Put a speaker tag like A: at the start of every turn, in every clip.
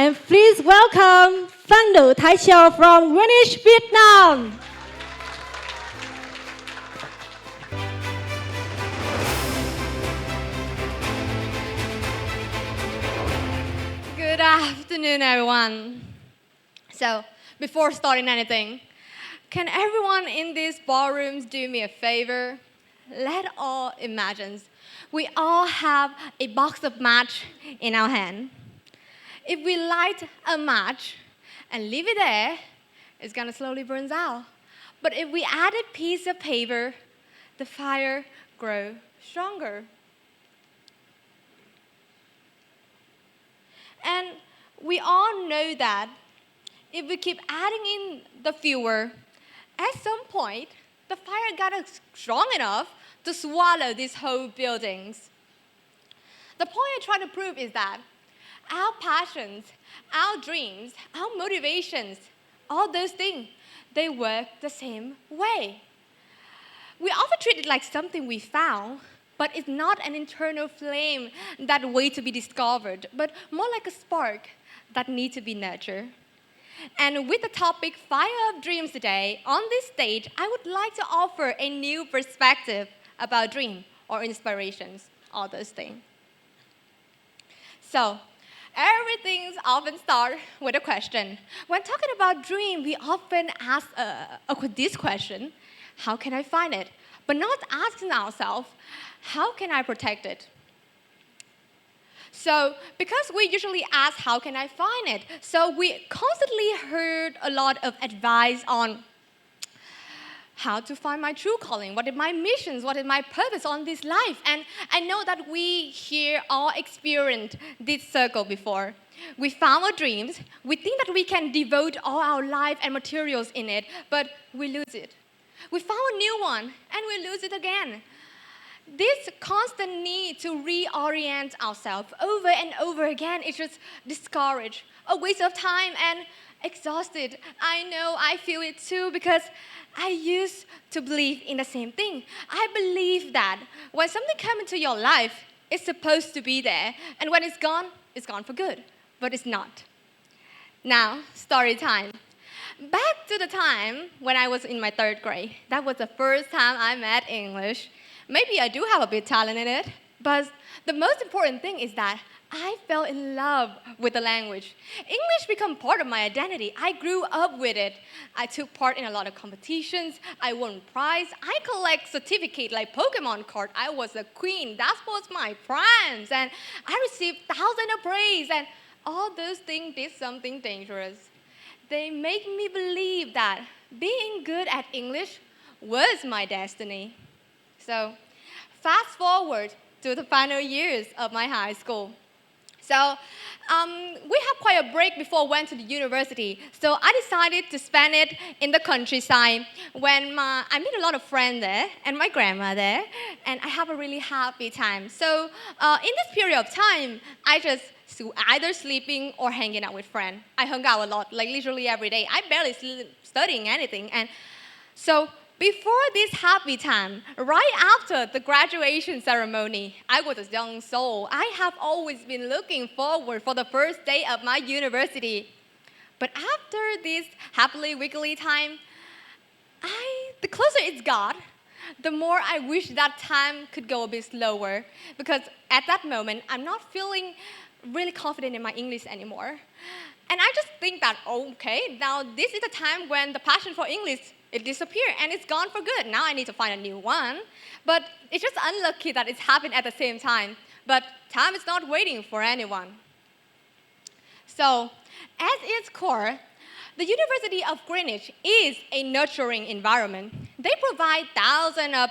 A: and please welcome Phan Nu Thai from Greenwich, Vietnam.
B: Good afternoon, everyone. So, before starting anything, can everyone in these ballrooms do me a favor? Let all imagine we all have a box of match in our hand. If we light a match and leave it there, it's gonna slowly burn out. But if we add a piece of paper, the fire grows stronger. And we all know that if we keep adding in the fuel, at some point, the fire got strong enough to swallow these whole buildings. The point I try to prove is that our passions, our dreams, our motivations, all those things, they work the same way. We often treat it like something we found, but it's not an internal flame that waits to be discovered, but more like a spark that needs to be nurtured. And with the topic Fire of Dreams today, on this stage, I would like to offer a new perspective about dream or inspirations, all those things. So, everything's often starts with a question. When talking about dream, we often ask this question, how can I find it? But not asking ourselves, how can I protect it? So, because we usually ask, how can I find it? So we constantly heard a lot of advice on how to find my true calling, what are my missions, what is my purpose on this life. And I know that we here all experienced this circle before. We found our dreams, we think that we can devote all our life and materials in it, but we lose it. We found a new one, and we lose it again. This constant need to reorient ourselves over and over again is just discouraged, a waste of time, and exhausted. I know I feel it too because I used to believe in the same thing. I believe that when something comes into your life, it's supposed to be there, and when it's gone for good, but it's not. Now, story time. Back to the time when I was in my 3rd grade. That was the first time I met English. Maybe I do have a bit of talent in it, but the most important thing is that I fell in love with the language. English became part of my identity. I grew up with it. I took part in a lot of competitions. I won prize. I collect certificates like Pokemon card. I was a queen. That was my primes. And I received thousands of praise. And all those things did something dangerous. They make me believe that being good at English was my destiny. So, fast forward to the final years of my high school. So, we had quite a break before I went to the university. So, I decided to spend it in the countryside when I meet a lot of friends there and my grandma there, and I have a really happy time. So, in this period of time, I just either sleeping or hanging out with friends. I hung out a lot, like literally every day. I barely studying anything, and so before this happy time, right after the graduation ceremony, I was a young soul. I have always been looking forward for the first day of my university. But after this happily wiggly time, the closer it's got, the more I wish that time could go a bit slower. Because at that moment, I'm not feeling really confident in my English anymore. And I just think that, okay, now this is the time when the passion for English it disappeared and it's gone for good. Now I need to find a new one. But it's just unlucky that it's happened at the same time. But time is not waiting for anyone. So, at its core, the University of Greenwich is a nurturing environment. They provide thousands of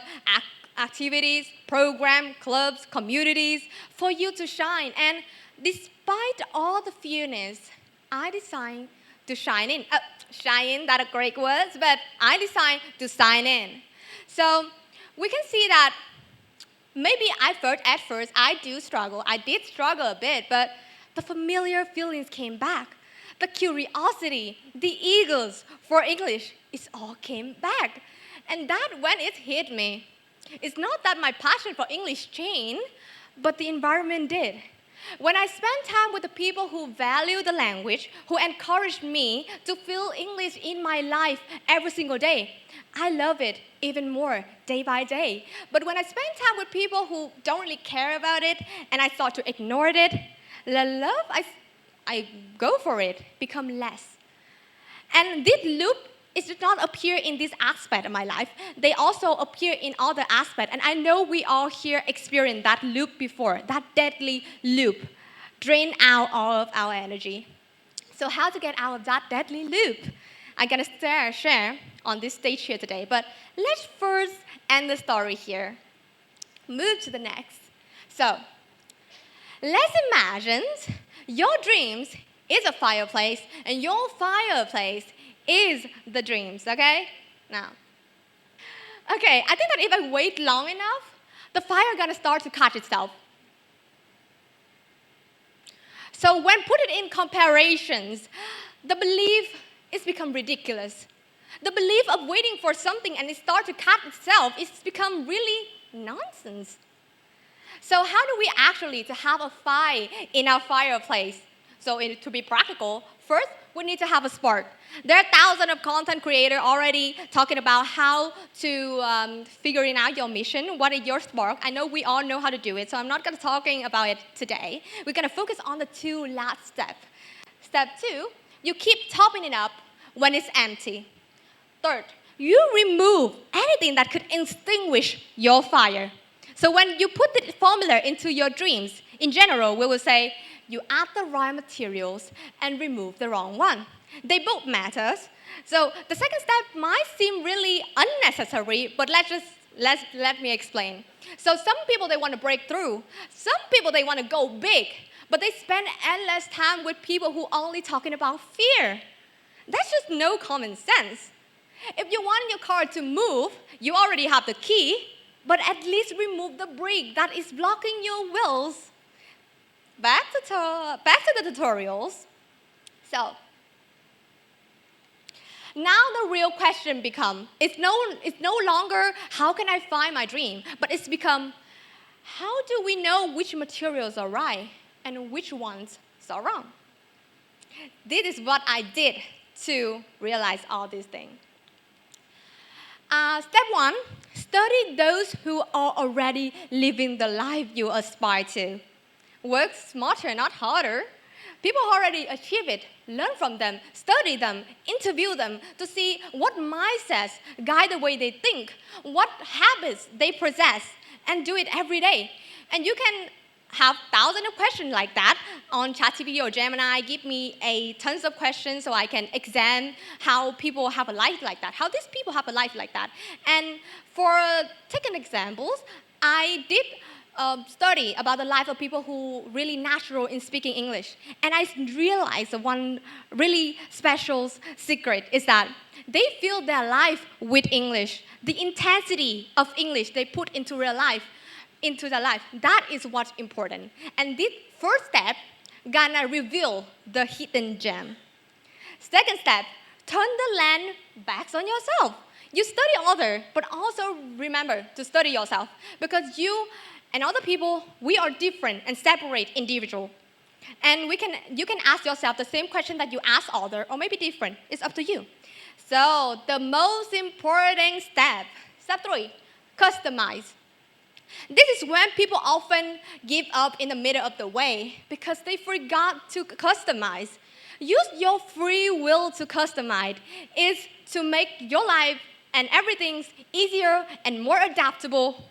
B: activities, programs, clubs, communities for you to shine. And despite all the fearness, I decided to shine in. Shine, that's a great word, but I decided to sign in. So we can see that maybe at first I did struggle a bit, but the familiar feelings came back. The curiosity, the eagles for English, it all came back. And that when it hit me, it's not that my passion for English changed, but the environment did. When I spend time with the people who value the language, who encourage me to feel English in my life every single day, I love it even more day by day. But when I spend time with people who don't really care about it and I start to ignore it, the love I go for it become less. And this loop it does not appear in this aspect of my life. They also appear in other aspects. And I know we all here experienced that loop before, that deadly loop, drain out all of our energy. So how to get out of that deadly loop? I'm going to share on this stage here today. But let's first end the story here. Move to the next. So let's imagine your dreams is a fireplace and your fireplace is the dreams, okay? Now, okay, I think that if I wait long enough, the fire gonna start to catch itself. So when put it in comparisons, the belief is become ridiculous. The belief of waiting for something and it start to catch itself is become really nonsense. So how do we actually to have a fire in our fireplace? So to be practical, first, we need to have a spark. There are thousands of content creators already talking about how to figuring out your mission. What is your spark? I know we all know how to do it, so I'm not going to talking about it today. We're going to focus on the two last steps. Step 2, you keep topping it up when it's empty. Third, you remove anything that could extinguish your fire. So when you put the formula into your dreams, in general, we will say, you add the right materials and remove the wrong one. They both matter. So the second step might seem really unnecessary, but let me explain. So some people, they want to break through. Some people, they want to go big, but they spend endless time with people who only talking about fear. That's just no common sense. If you want your car to move, you already have the key, but at least remove the brake that is blocking your wheels. Back to the tutorials. So, now the real question becomes, it's no longer how can I find my dream, but it's become how do we know which materials are right and which ones are wrong? This is what I did to realize all these things. Step 1, study those who are already living the life you aspire to. Work smarter, not harder. People already achieve it. Learn from them, study them, interview them to see what mindsets guide the way they think, what habits they possess, and do it every day. And you can have thousands of questions like that on ChatGPT or Gemini. Give me tons of questions so I can examine how people have a life like that, how these people have a life like that. And for taking examples, I did study about the life of people who really natural in speaking English. And I realized one really special secret is that they feel their life with English. The intensity of English they put into their life, that is what's important. And this first step gonna reveal the hidden gem. Second step, turn the lens back on yourself. You study others, but also remember to study yourself because you and other people, we are different and separate individual. And you can ask yourself the same question that you ask others, or maybe different. It's up to you. So the most important step 3, customize. This is when people often give up in the middle of the way because they forgot to customize. Use your free will to customize is to make your life and everything easier and more adaptable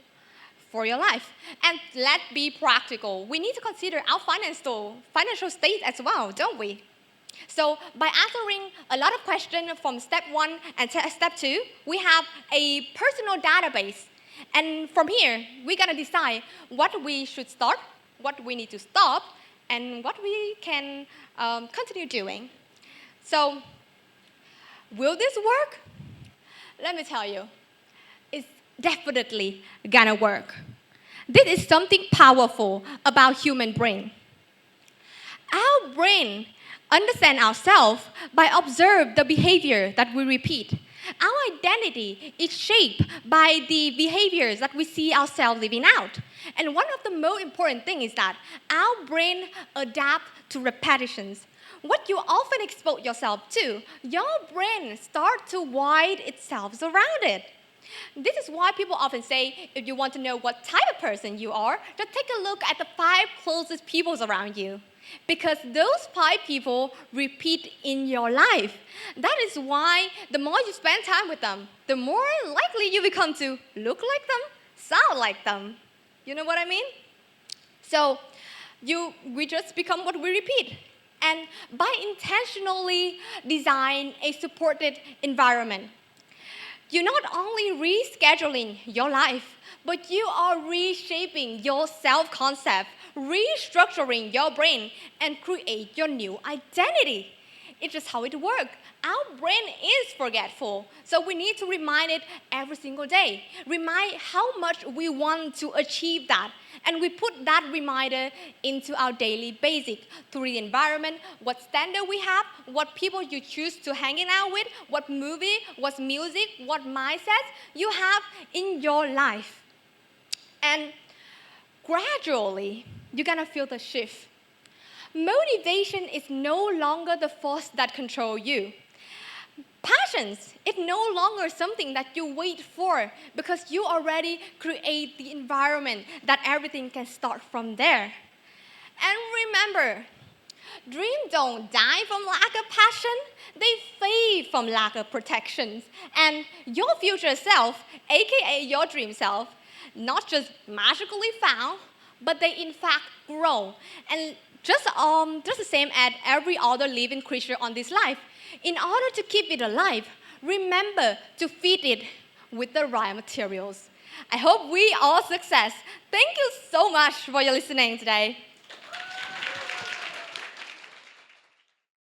B: for your life. And let's be practical. We need to consider our financial state as well, don't we? So by answering a lot of questions from step 1 and step 2, we have a personal database. And from here, we're gonna decide what we should start, what we need to stop, and what we can continue doing. So, will this work? Let me tell you, it's definitely gonna work. This is something powerful about human brain. Our brain understands ourselves by observe the behavior that we repeat. our identity is shaped by the behaviors that we see ourselves living out. And one of the most important things is that our brain adapts to repetitions. What you often expose yourself to, your brain starts to wire itself around it. This is why people often say, if you want to know what type of person you are, just take a look at the 5 closest people around you. Because those 5 people repeat in your life. That is why the more you spend time with them, the more likely you become to look like them, sound like them. You know what I mean? So we just become what we repeat. And by intentionally design a supported environment, you're not only rescheduling your life, but you are reshaping your self-concept, restructuring your brain, and create your new identity. It's just how it works. Our brain is forgetful, so we need to remind it every single day. Remind how much we want to achieve that. And we put that reminder into our daily basic through the environment, what standard we have, what people you choose to hanging out with, what movie, what music, what mindset you have in your life. And gradually, you're gonna feel the shift. Motivation is no longer the force that controls you. Passions is no longer something that you wait for because you already create the environment that everything can start from there. And remember, dreams don't die from lack of passion, they fade from lack of protections. And your future self, aka your dream self, not just magically found, but they in fact grow. And just the same as every other living creature on this life. In order to keep it alive, remember to feed it with the right materials. I hope we all success. Thank you so much for your listening today.